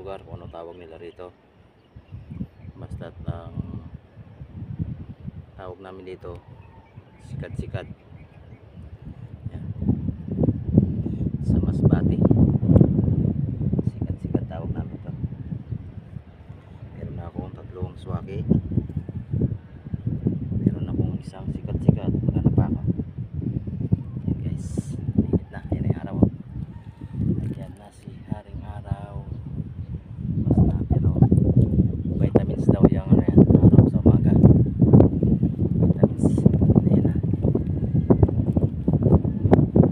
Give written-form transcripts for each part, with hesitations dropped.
lugar kung ano tawag nila rito. Basta ang tawag namin dito sikat-sikat. Yan. Sa Masbate. Sikat-sikat tawag namin to. Meron na akong tatlong swaki. Meron akong isang sikat-sikat. Maghanap pa ako. Yan guys. Init na. Yan ay araw. Ayan na si Haring Araw. Basta na pero vitamins daw yung ano yan. Araw sa umaga. Vitamins. Ayan na.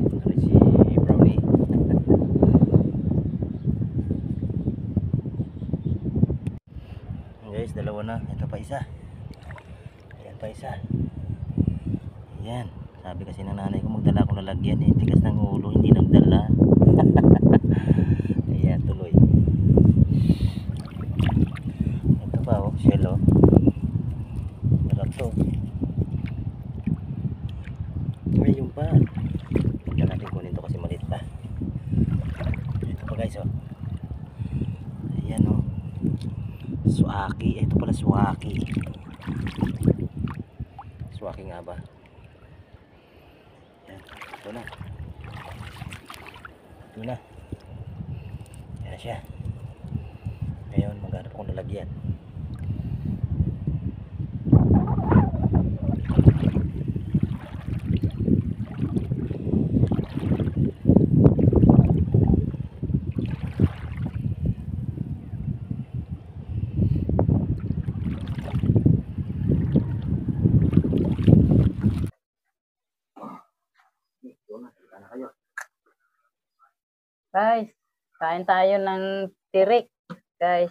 Dito na rin si Brownie. Guys, dalawa na. Ito pa isa. Ayan pa isa. Ayan. Sabi kasi ng nanay ko magdala ako ng lagyan eh. Tigas ng ulo, hindi nagdala. Ayan, tuloy. Ito pa oh, shell oh. Sarap to. Ayun pa. Tignan natin kunin to kasi maliit pa. Ito pa guys oh. Ayan oh. Suwaki. Ito pala suwaki. Suwaki nga ba? Ayan. Ito na. Ito na. Ayan siya. Ngayon maghanap akong lalagyan. Guys, kain tayo ng tirik. Guys,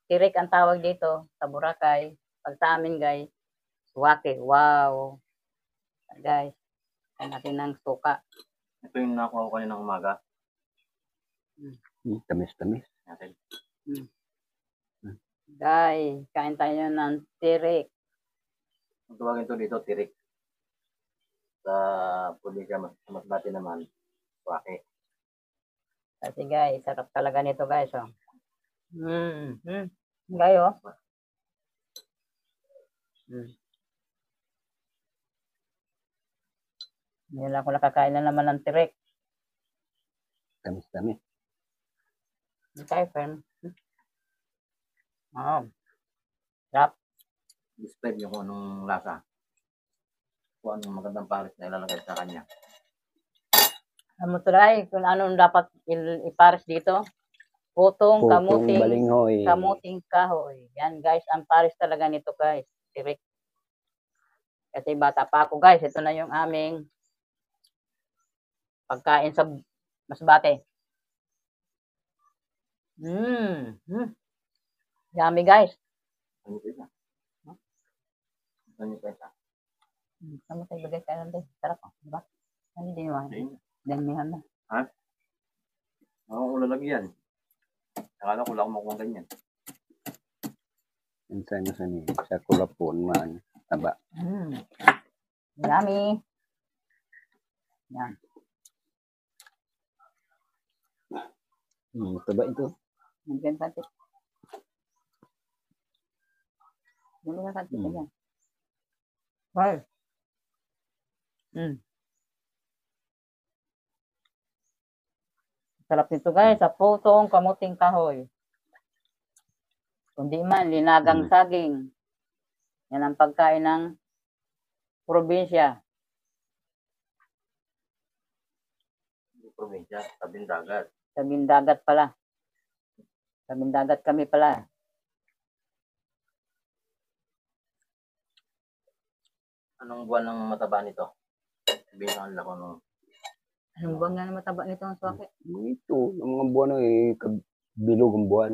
tirik ang tawag dito sa Boracay. Pag sa amin guys, suwake. Wow. Guys, kain natin ng suka. Ito yung nakuha ko kanina ng umaga. Tamis-tamis. Natin. Guys, kain tayo ng tirik. Ang tawagin to dito, tirik. Sa probinsya, Masbate naman, suwaki. Kasi guys, sarap talaga nito guys. Oh. Guys, oh. Ngayon ako nakakain na naman ng tirik. Tamis-tamis. Okay, friend. Oh. Sarap. Describe nyo kung anong lasa. Kung anong magandang pares na ilalagay sa kanya. Ano try kung anong dapat ipares dito? Putong, kamuting, balinghoy. kamuting kahoy. Yan guys, ang pares talaga nito guys. Tirik. Kasi bata pa ako guys, ito na yung aming pagkain sa Masbate. Yummy guys. Ano ito? Ano ito? Kamu tayo bagay kayo natin. Sarap oh, diba? Ano din yung damihan na. Ha? Oo, lalagyan. Akala ko lang makuha ganyan. Minsan na sa kulapon man. Taba. Yummy. Yan. Taba ito. Nandiyan pantit. Nandiyan pantit ka dyan. Wow. Sarap nito guys, sa putong kamuting kahoy. Kundi man, linagang saging. Yan ang pagkain ng probinsya. Probinsya, tabing dagat. Tabing dagat pala. Tabing dagat kami pala. Anong buwan ng mataba nito? Sabihin lang ako Anong buwan nga na mataba nito ang swake? Ito, ang mga buwan ay kabilog ang buwan.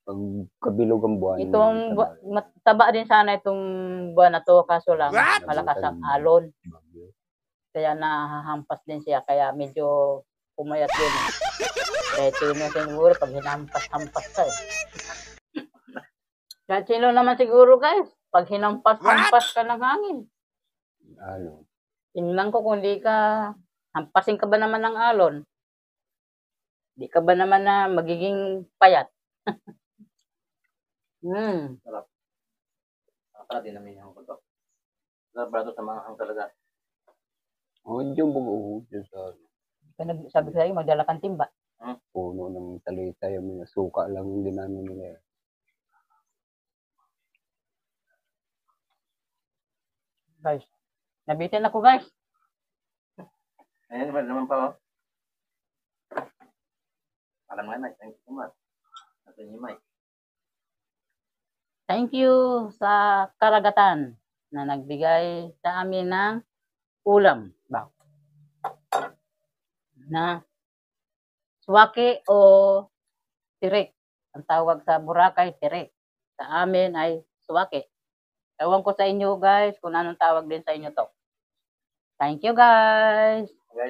Pag kabilog ang buwan. Itong mataba din sana itong buwan na to, kaso lang malakas ang alon. Kaya nahahampas din siya, kaya medyo pumayat din. Kaya sino siguro pag hinampas-hampas ka eh. Kaya sino naman siguro guys, pag hinampas-hampas ka ng hangin. Ano? Tingnan ko kung di ka, hampasin ka ba naman ng alon? Di ka ba naman na magiging payat? Sarap. Para din namin yung kuto. Sarap ba ito sa mga hang talaga? Oh, yung bugo dyan sa Sabi ko sa'yo, magdala kang timba. puno ng talitay, yung mga suka lang yung dinano nila. Guys, nabitin ako guys. Ayan, ba naman pa, oh. Alam nga na, thank you so much. Natin yung mic. Thank you sa karagatan na nagbigay sa amin ng ulam. Ba? Na suwaki o tirik. Ang tawag sa Boracay, tirik. Sa amin ay suwaki. Ewan ko sa inyo guys kung anong tawag din sa inyo to. Thank you guys.